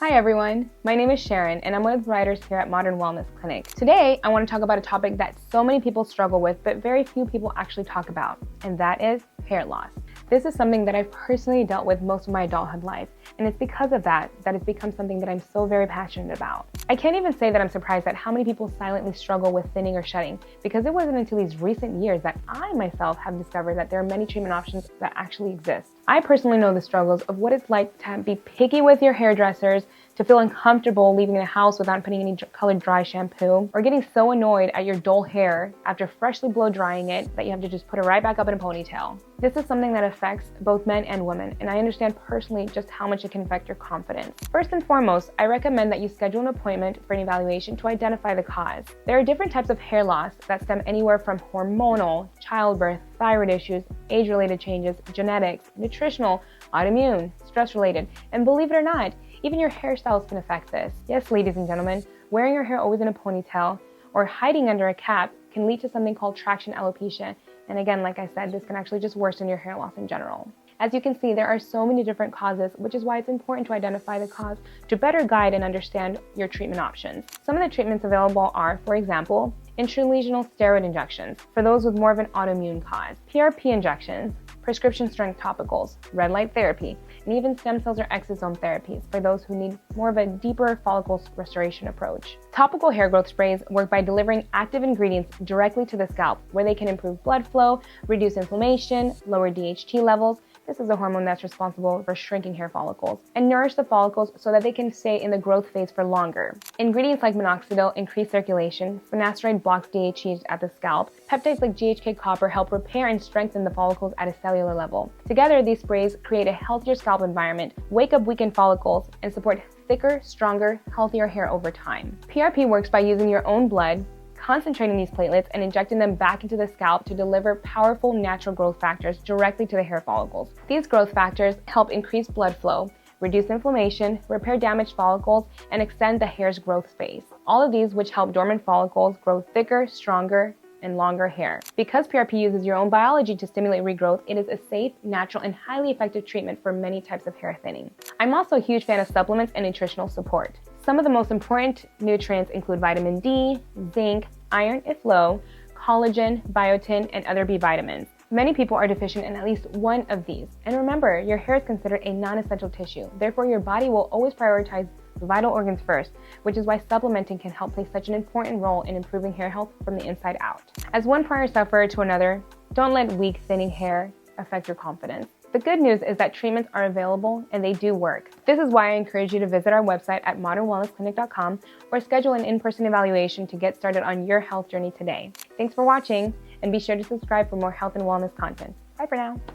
Hi everyone, my name is Sharon and I'm one of the providers here at Modern Wellness Clinic. Today, I want to talk about a topic that so many people struggle with, but very few people actually talk about, and that is hair loss. This is something that I've personally dealt with most of my adulthood life, and it's because of that it's become something that I'm so very passionate about. I can't even say that I'm surprised at how many people silently struggle with thinning or shedding, because it wasn't until these recent years that I myself have discovered that there are many treatment options that actually exist. I personally know the struggles of what it's like to be picky with your hairdressers, to feel uncomfortable leaving the house without putting any colored dry shampoo, or getting so annoyed at your dull hair after freshly blow drying it that you have to just put it right back up in a ponytail. This is something that affects both men and women, and I understand personally just how much it can affect your confidence. First and foremost, I recommend that you schedule an appointment for an evaluation to identify the cause. There are different types of hair loss that stem anywhere from hormonal, childbirth, thyroid issues, age-related changes, genetics, nutritional, autoimmune, stress-related, and believe it or not, even your hairstyles can affect this. Yes, ladies and gentlemen, wearing your hair always in a ponytail or hiding under a cap can lead to something called traction alopecia. And again, like I said, this can actually just worsen your hair loss in general. As you can see, there are so many different causes, which is why it's important to identify the cause to better guide and understand your treatment options. Some of the treatments available are, for example, intralesional steroid injections for those with more of an autoimmune cause, PRP injections, prescription strength topicals, red light therapy, and even stem cells or exosome therapies for those who need more of a deeper follicle restoration approach. Topical hair growth sprays work by delivering active ingredients directly to the scalp, where they can improve blood flow, reduce inflammation, lower DHT levels. This is a hormone that's responsible for shrinking hair follicles, and nourish the follicles so that they can stay in the growth phase for longer. Ingredients like minoxidil increase circulation, finasteride blocks DHT at the scalp, peptides like GHK copper help repair and strengthen the follicles at a cellular level. Together, these sprays create a healthier scalp environment, wake up weakened follicles, and support thicker, stronger, healthier hair over time. PRP works by using your own blood, concentrating these platelets and injecting them back into the scalp to deliver powerful natural growth factors directly to the hair follicles. These growth factors help increase blood flow, reduce inflammation, repair damaged follicles, and extend the hair's growth phase. All of these which help dormant follicles grow thicker, stronger, and longer hair. Because PRP uses your own biology to stimulate regrowth, it is a safe, natural, and highly effective treatment for many types of hair thinning. I'm also a huge fan of supplements and nutritional support. Some of the most important nutrients include vitamin D, zinc, iron if low, collagen, biotin, and other B vitamins. Many people are deficient in at least one of these. And remember, your hair is considered a non-essential tissue. Therefore, your body will always prioritize vital organs first, which is why supplementing can help play such an important role in improving hair health from the inside out. As one prior sufferer to another, don't let weak, thinning hair affect your confidence. The good news is that treatments are available and they do work. This is why I encourage you to visit our website at modernwellnessclinic.com or schedule an in-person evaluation to get started on your health journey today. Thanks for watching, and be sure to subscribe for more health and wellness content. Bye for now.